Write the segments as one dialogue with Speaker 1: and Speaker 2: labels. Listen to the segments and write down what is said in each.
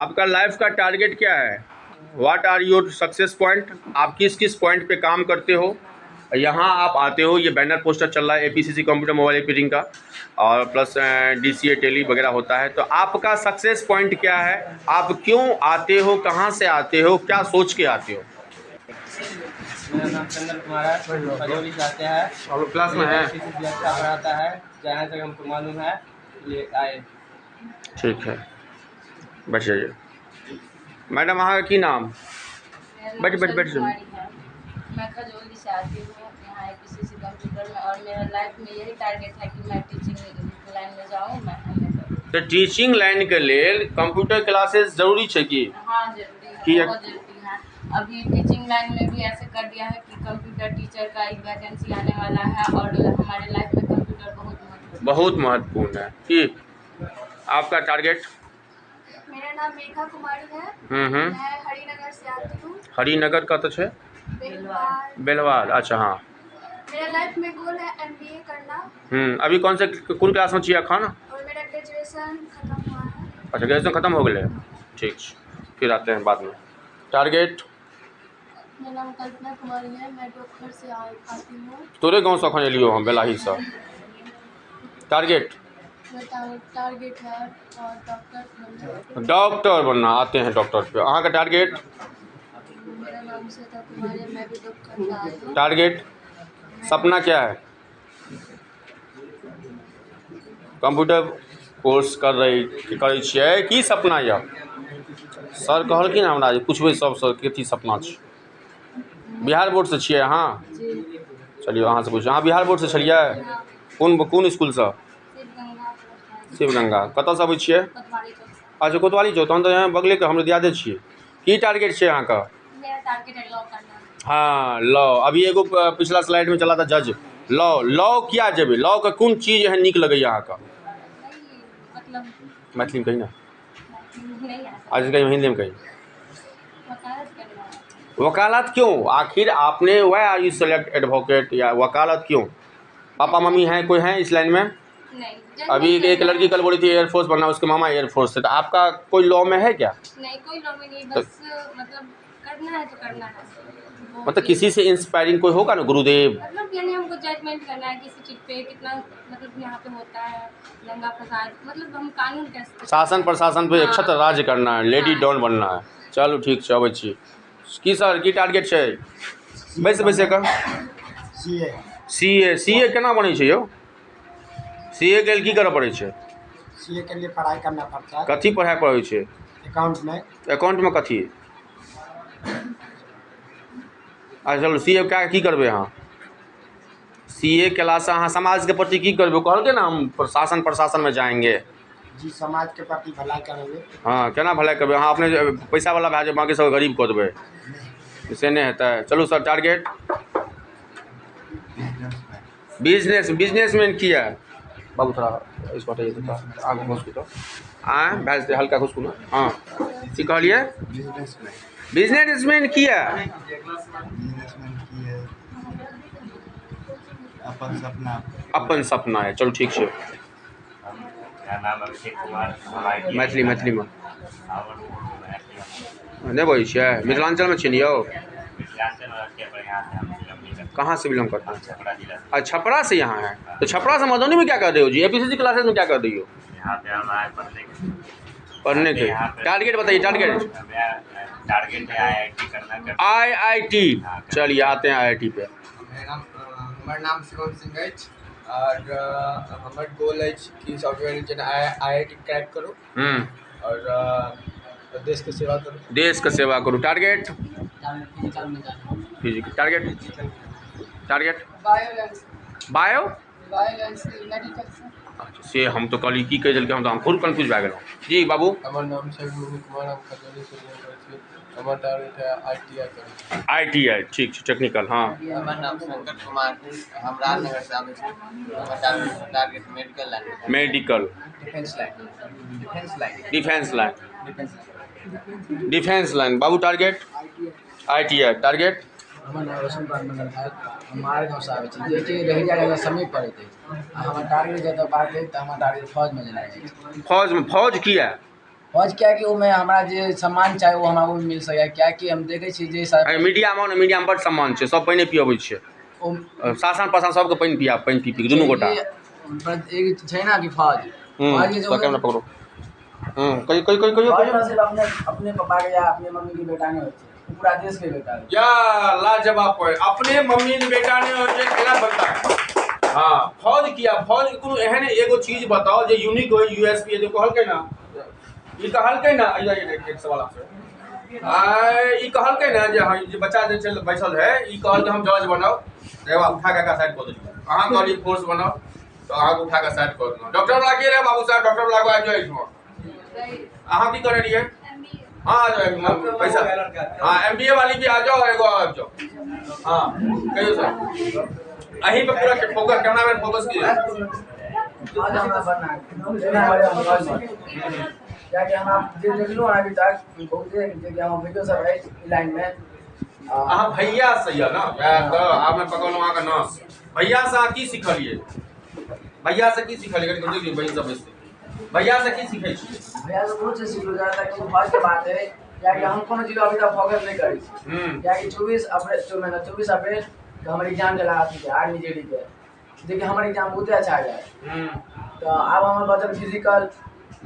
Speaker 1: आपका लाइफ का टारगेट क्या है? What are your success point? आप किस किस पॉइंट पे काम करते हो? यहाँ आप आते हो, ये बैनर पोस्टर चल रहा है एपीसीसी कंप्यूटर मोबाइल एपीटिंग का, और प्लस डीसीए टेली वगैरह होता है। तो आपका सक्सेस पॉइंट क्या है? आप क्यों आते हो, कहाँ से आते हो, क्या सोच के आते हो?
Speaker 2: मेरा नाम चंद्र कुमार है, खजौली से आते हैं
Speaker 1: और क्लास में है?
Speaker 2: भी अच्छा पढ़ाता है, जहाँ तक हमको मालूम है ये आए।
Speaker 1: ठीक है, बैठ जाइए। मैडम अहाँ का की नाम? बैठ बैठ बैठ जाइए।
Speaker 3: मैं खजौली से आती हूँ यहाँ एपीसीसी कंप्यूटर में, और मेरा लाइफ में यही टारगेट है कि मैं टीचिंग लाइन में जाऊँ। मैं
Speaker 1: तो टीचिंग लाइन के लिए कंप्यूटर क्लासेस जरूरी है कि?
Speaker 3: हाँ जरूरी है,
Speaker 1: कि
Speaker 3: बहुत जरूरी है। अभी टीचिंग लाइन में भी ऐसे कर दिया है कि कंप्यूटर टीचर का एक वैकेंसी आने वाला है, और हमारे लाइफ में कंप्यूटर बहुत
Speaker 1: महत्वपूर्ण है कि? आपका टारगेट?
Speaker 4: मेरा नाम मेघा कुमारी है।
Speaker 1: मैं
Speaker 4: हरिनगर से आती हूँ।
Speaker 1: हरिनगर का तो है बेलवाल। अच्छा हाँ।
Speaker 4: मेरा लाइफ में गोल है एमबीए करना।
Speaker 1: अभी कौन क्लास में चाहिए खाना?
Speaker 4: और मेरा ग्रेजुएशन खत्म हुआ है।
Speaker 1: अच्छा, ग्रेजुएशन खत्म हो गए, ठीक, फिर आते हैं बाद में। टारगेट?
Speaker 4: मेरा नाम कल्पना कुमारी है, मैं डॉक्टर से आती हूँ।
Speaker 1: तोरे गाँव से अखन एलियो हम बेलाही से। टारगेट?
Speaker 4: टारगेट है
Speaker 1: डॉक्टर बनना। आते हैं डॉक्टर पे। अहाँ का टारगेट?
Speaker 4: मेरा नाम श्वेता कुमारी है, मैं भी डॉक्टर का आई हूँ।
Speaker 1: टारगेट? सपना क्या है? कंप्यूटर कोर्स करै छियै की सपना यऽ? सर कहलखिन हमरा जे पुछबै सबसँ कथी सपना छै। बिहार बोर्ड से छियै अहाँ? चलिए अहाँ से पूछिए। अहाँ बिहार बोर्ड से छलियै? कोन इसकुलसँ? शिवगंगा। कतऽसँ अबै छियै? अच्छा, कोतवाली चौक। तहन तऽ यहाँ बगलेके हमर दियादे छियै। की टारगेट छै अहाँके?
Speaker 4: मेरा टारगेट है लॉ करना।
Speaker 1: हाँ, लॉ। अभी एगो पिछला स्लाइड में चला था जज। लॉ किया जेबै? लॉ के कोन चीज एहन नीक लगैया अहाँके?
Speaker 4: मतलब
Speaker 1: मैथिली में कही ना।
Speaker 4: नहीं
Speaker 1: आज कहीं हिंदी में कही।
Speaker 4: वकालत करना।
Speaker 1: वकालत क्यों? आखिर आपने why are you select advocate या वकालत क्यों? पापा मम्मी हैं, कोई हैं इस लाइन में?
Speaker 4: नहीं।
Speaker 1: अभी एक लड़की कल बोली थी एयरफोर्स बनना, उसके मामा एयरफोर्स थे। तो आपका कोई लॉ में है क्या?
Speaker 4: नहीं, कोई लॉ में नहीं, बस मतलब करना है तो करना है।
Speaker 1: मतलब किसी से इंस्पायरिंग कोई होगा ना, गुरुदेव?
Speaker 4: मतलब यानी हमको जजमेंट करना है किसी चीज़ पे, कितना मतलब यहाँ पे होता है दंगा फसाद, मतलब हम कानून कैसे,
Speaker 1: शासन प्रशासन पे छत्र राज्य करना है, लेडी डॉन बनना है। चलू ठीक छै, अबै छी। की सर की टारगेट छै? बैसे कर। सीए केना बनै छै यौ? सीए के लिए की करऽ पड़ै छै?
Speaker 2: सीए के लिए पढ़ाई करना पड़ता है।
Speaker 1: कथी पढ़ाई पड़ै छै?
Speaker 2: अकाउंट में
Speaker 1: कथी? अच्छा चलू, सीए क्या की करबै अहाँ? सीए केलासँ अहाँ समाज के प्रति की करबै? कहलकै ना हम प्रशासन में जाएंगे।
Speaker 2: जी, समाज के प्रति भलाई करेंगे।
Speaker 1: हाँ, केना भलाई करबै? अहाँ अपने पैसा वाला भए जाए, बाकी सब गरीब कऽ देबै, से नहीं हेतै। चलू सर, टारगेट? बिजनेसमैन किया? बाबू थोड़ा इसको हटाइए, तो आगे घुसकू तो भैंस दे, हल्का घुसकू ना। हाँ, की कहलिए? बिजनेसमैन किया? अपन सपना है। चलो ठीक है। मैथिली में नहीं बोलै छियै? मिथिलांचल में छियै ने यौ? कहाँ से बिलोंग करते हैं? अच्छा, छपरा से यहाँ है। तो छपरा से मधुबनी में क्या कर रहे हो जी? एपीसीसी क्लासेस में क्या कर रही हो? पढ़ने के। टारगेट बताइए, टारगेट? IIT। चलिए आते हैं IIT पे।
Speaker 5: हमार नाम शिवम सिंह अछि, और हमार गोल अछि कि सॉफ्टवेयर इंजीनियर IIT क्रैक करूँ और देश के सेवा करूँ।
Speaker 1: देश का सेवा करूँ। टारगेट? फिजिकल। टारगेट? बायो? अच्छा, से हम तो कहली की कहि देलकै, हम तो फुल कन्फ्यूज भए गेलहुँ जी। बाबू?
Speaker 5: हमार नाम छै मोनू कुमार, हम खजौली से बिलोंग करै छी। हमार टारगेट है ITI करूँ।
Speaker 1: ITI, ठीक छै, टेक्निकल। हाँ।
Speaker 5: हमार नाम शंकर कुमार, हम राजनगर से आबै छी। हमार target medical line.
Speaker 1: Medical? Defence line. बाबू टारगेट? ITI। टारगेट?
Speaker 2: हमार नाम रोशन कुमार मंडल है, हमारे गाँव से आवे छी, जे कि रह जाएगा समय पड़े थे। हमार टारगेट जब बात है तो हमार टारगेट फौज में जाना है।
Speaker 1: फौज में? फौज किया?
Speaker 2: फौज क्या कि वो में हमारा जे सम्मान चाहे वो हमरा मिल सके, क्या कि हम देखे छी जे सब
Speaker 1: मीडिया में बड़ सम्मान छै, सब पानी पियाबै छै, शासन प्रशासन सबके पानी पी पी दुनू गोटा
Speaker 2: एक छै ना कि फौज के जो
Speaker 1: कैमरा पकड़ो कहियो
Speaker 2: फौज में सिर्फ अपने पापा के या अपने मम्मी के बेटा नहीं होते, पूरा देश के बेटा है।
Speaker 1: या लाजवाब है, अपने मम्मी के बेटा नहीं होते केना बनता है। हाँ फौज किया, फौज के कोनो एहन एगो चीज बताओ जो यूनिक हो, यूएसपी जो कहलकै ना, ई कहलकै ना, एक सवाल आपसे ई कहलकै ना जे बच्चा जे छै बैसल है, ई कहल हम जज बनाओ, एगो उठा के साइड कर देलियै, अहाँ कहलियै फोर्स बनाओ तो अहाँ उठा के साइड कर देलहुँ। डॉक्टर वाला के रहे बाबू साहब, डॉक्टर वाला को आ जाओ इसमें, अहाँ की करे रहिए? हाँ आ जाओ पैसा, हाँ MBA वाली भी आ जाओ, एगो आ जाओ, हाँ कहियो सर अहीं पे पूरा फोकस, कैमरा मैन फोकस कीजिए।
Speaker 2: आज हमरा बनना क्या कि हम आप जे देखलो अभी तक बहुत जे हम वीडियो सब है लाइन में
Speaker 1: अहाँ भैया से या ना आप मैं पकड़लो अहाँ का नाम भैया से अहाँ की सिखलिए? भैया से की सिखलिए? कनि देखिए बहन सब बेसी भैया से की सीखै छी?
Speaker 2: भैया से बहुत से सीखलो जाता है कि फौज के बात है, क्या कि हम कोनो चीज अभी तक फोकस नहीं करी, क्या कि 24 अप्रैल तो हमारी एग्जाम चला थी आर्मी जेडी के, देखिए हमारे एग्जाम बहुत अच्छा गया, तो अब हमारे बचल फिजिकल,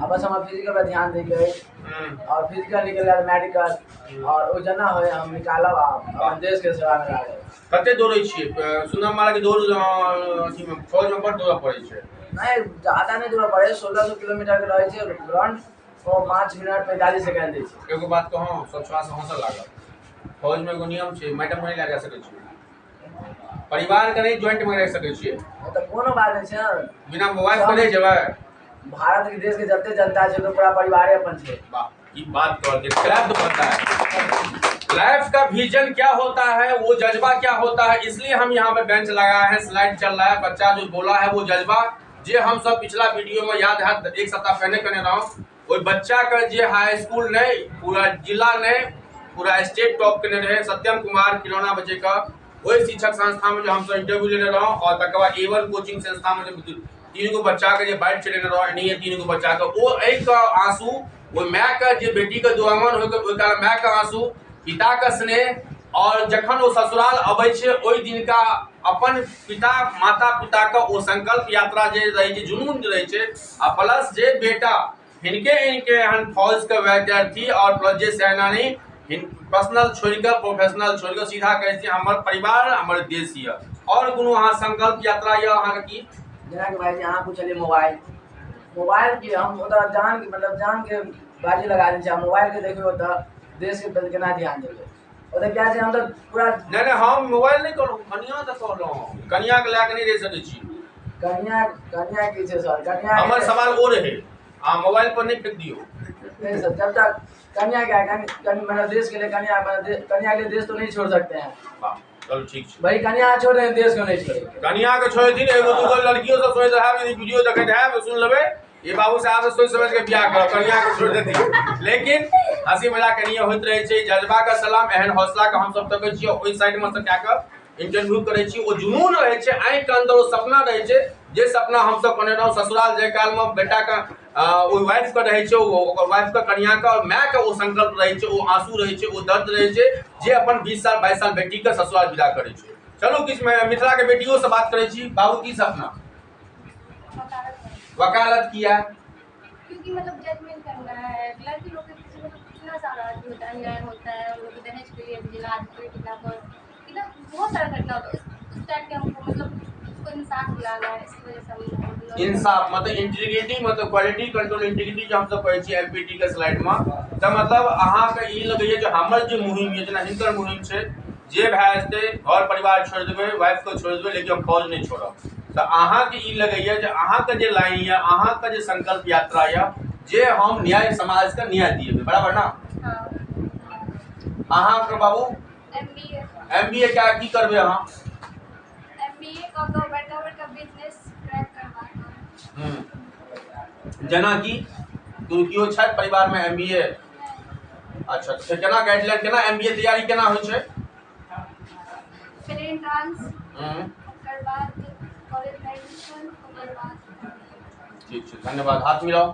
Speaker 2: अब बस हम फिजिकल पर ध्यान देंगे और फिजिकल निकल गया मेडिकल और वो जना हो हम निकालब अपन देश के सेवा में लागे।
Speaker 1: कते दौड़ै छियै? सुनम मारा के दौड़ अथी में फौज में बड़ दौड़ पड़ै छै।
Speaker 2: नहीं ज्यादा नहीं दौड़ पड़े, 1600 किलोमीटर के रहे छै रन और 5 मिनट 45 सेकंड दै छै।
Speaker 1: एगो बात कहूं, सब छुआ से हंसऽ लागल, फौज में एगो नियम छै, मैडम नहीं लगा सकै छी, परिवार के नहीं ज्वाइंट में रह सकै छी,
Speaker 2: तो कोनो बात नहीं छै,
Speaker 1: बिना मोबाइल पे नहीं जेबै।
Speaker 2: भारत के देश के जते जनता है तो पूरा परिवार अपन है।
Speaker 1: ये बात कर के क्लैप पता है लाइफ का विजन क्या होता है, वो जज्बा क्या होता है, इसलिए हम यहाँ पे बेंच लगाए हैं, स्लाइड चल रहा है, बच्चा जो बोला है वो जज्बा जे हम सब पिछला वीडियो में याद है एक सप्ताह पहले करने रहा हूँ, वो बच्चा का जे हाई स्कूल नहीं पूरा जिला नहीं पूरा स्टेट टॉप करने रहे सत्यम कुमार खिलौना बच्चे का, वही शिक्षक संस्था में जो हम सब इंटरव्यू लेने रहा हूँ, और तक बाद A1 कोचिंग संस्था में जो 3 गो बच्चा के बाइट चले रहा नहीं है 3 गो बच्चा का वो एक आंसू, वो माय का जो बेटी का दुआमन हो माय का आंसू, पिता का स्नेह, और जखन वो ससुराल अबै छे ओई दिन का अपन पिता माता पिता का वो संकल्प यात्रा जे रहे छे, जुनून रहे छे, आ प्लस जे बेटा इनके हन फौज के विद्यार्थी और प्लस जे सेनानी पर्सनल छोड़कर प्रोफेशनल छोड़कर सीधा कहै छी हमर परिवार हमर देश ये, और कोनो अहाँ संकल्प यात्रा ये अहाँ के की?
Speaker 2: जेना कि भाई जी अहाँ पूछलिए मोबाइल की हम ओता जान के बाजी लगा दै छै, मोबाइल के देखियो त देश के प्रति केना ध्यान देबै, ओता क्या छै हम तो पूरा
Speaker 1: नहीं हम मोबाइल नहीं करू, कनिया त कहलौ, कनिया के लायक नहीं रह सकै छी,
Speaker 2: कन्या की छै सर, कन्या
Speaker 1: हमर सवाल वो रहे, आ मोबाइल पर नहीं फेंक दियो।
Speaker 2: नहीं सर, जब तक कन्या क्या मतलब देश के लिए कन्या के लिए देश तो नहीं छोड़ सकते हैं।
Speaker 1: चलो ठीक है
Speaker 2: भाई कन्या छोड़ रहे हैं, देश को नहीं छोड़ेंगे।
Speaker 1: कनिया के छोड़ दिन एगो दूगो लड़कियों से सोच रहा है वीडियो देखत है सुन लेबे, ये बाबू साहब से सोच समझ के बियाह करो, कन्या के छोड़ देती, लेकिन हंसी मजाक कनिया होइत रहे छै, जज्बा का सलाम एहन हौसला का हम सब तकै छियै, ओई साइड में से क्या कर इंटरव्यू करे छी, ओ जुनून रहे छै, आंख के अंदर वो सपना रहे छै, जे सपना हम सब कने रहौ ससुराल जाय काल में बेटा का ओ वाइफ का रहे छै, ओकर वाइफ का कन्या का और माय का वो संकल्प रहे छै, वो आंसू रहे छै, वो दर्द रहे छै, जे अपन 20 साल 22 साल बेटी का ससुराल विदा करे छै। चलो किस में मिथिला के बेटियों से बात करे छी, बाबू की सपना? वकालत किया,
Speaker 4: क्योंकि मतलब जजमेंट करना है लड़की लोग के पीछे मतलब कितना सारा आदमी होता है, अन्याय होता है, उन लोग को दहेज के लिए जिला कितना बहुत सारा घटना होता है, उस टाइप के हमको मतलब उसको इंसाफ दिलाना है, इस वजह से हम
Speaker 1: इंसाफ मतलब इंटीग्रिटी मतलब क्वालिटी कंट्रोल इंटीग्रिटी जो हम सब कहै छी एलपीटी के स्लाइड में, त मतलब अहाँ के ई लगैये जे हमर जे मुहिम ये जेना हिनकर मुहिम छै, जे भए जेतै घर परिवार छोड़ देबै, वाइफ को छोड़ देबै, लेकिन हम फौज नहीं छोड़ब, तो अहाँ के ई लगैये जे अहाँ के जे लाइन ये, अहाँ के जे संकल्प यात्रा ये, जे हम न्याय समाज के न्याय दिए, बराबर ना? अहाँ के बाबू MBA क्या की करबे अहाँ?
Speaker 4: MBA का गवर्नमेंट का बिजनेस क्रैक करवाना।
Speaker 1: जेना कि कियो छै परिवार में MBA, अच्छा तो केना गाइडलाइन केना MBA तैयारी केना होइ छै?
Speaker 4: पहले एंट्रेंस ओकर बाद कॉलेज में एडमिशन ओकर बाद।
Speaker 1: ठीक है धन्यवाद, हाथ मिलाओ।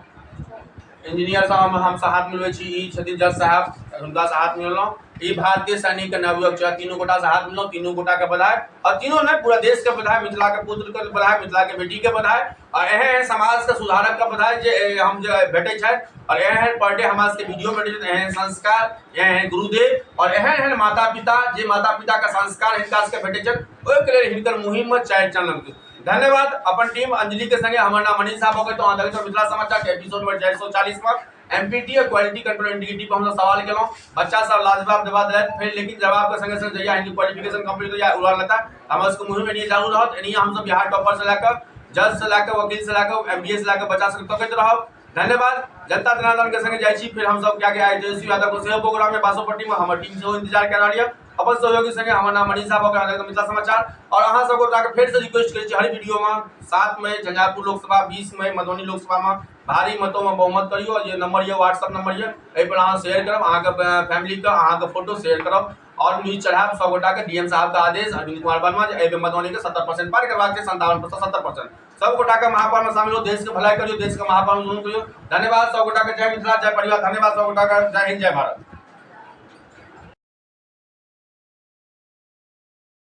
Speaker 1: इंजीनियर साहब हम हाथ मिलबै छी, ई छथिन जज साहब, हुनका से हाथ मिललहुँ। ई भारतीय सैनिक के नवयुवक छथि, तीनों गोटा से हाथ मिललहुँ, तीनों गोटा के बधाई, और तीनों नहीं पूरा देश के बधाई, मिथिला के पुत्र के बधाई, मिथिला के बेटी के बधाई, और एहन समाज के सुधारक के बधाई जे हम जे भेटै छथि, और एहन पर डे हमरा सबके वीडियो भेटै छथि, एहन संस्कार, एहन गुरुदेव, और एहन माता पिता जे माता पिता के संस्कार हिनका सबके भेटै छथि, ओहिके लेल हिनकर मुहिम में 4 चरण। धन्यवाद अपन टीम अंजलि के संगे। हमर नाम मनीष साहब हो, तो अहाँ देखैत मिथिला समाचार के एपिसोड नंबर 440 में एमपीटी और क्वालिटी कंट्रोल इंटीग्रिटी पर हम सवाल केलहुँ, बच्चा सब लाजवाब जवाब देलथि, फिर लेकिन जवाब के संगे संगे जहिया हिनकी क्वालिफिकेशन कंप्लीट हो जाए उड़ान लेता, हमर सबके मुहिम एनिए चालू रहत। एनिए हम सब बिहार टॉपर से लेकर जज से लेकर वकील से लेकर एमबीए से लेकर बच्चा सबके तकैत रहब। धन्यवाद। जनता जनार्दन के संगे जाइ छी, फिर हम सब क्या के आए तेजस्वी यादव को सेहो प्रोग्राम में बासोपट्टी में हमर टीम से इंतजार कर रही है। अपन सहयोगी संगे हमर नाम मनीष साहब हो, मिथिला समाचार, और अहाँ सब गोटा के फिर से रिक्वेस्ट करै छी हर वीडियो में 7 मई झंझारपुर लोकसभा, 20 मई मधुबनी लोकसभा में भारी मतों में बहुमत करियो। ये नंबर ये व्हाट्सएप नंबर ये, एहि पर अहाँ शेयर करब, अहाँ के फैमिली के अहाँ के फोटो शेयर करब, और न्यूज चढ़ाब सब गोटा के। डीएम साहब का आदेश अरविंद कुमार वर्मा जे एहि मधुबनी के 70% पार करबाक छै, 57% 70%। सब गोटा के महापर्व में शामिल हो, देश के भलाई करियो, देश के महापर्व में करियो। धन्यवाद सब गोटा के। जय मिथिला, जय परिवार। धन्यवाद सब गोटा का। जय हिंद, जय भारत।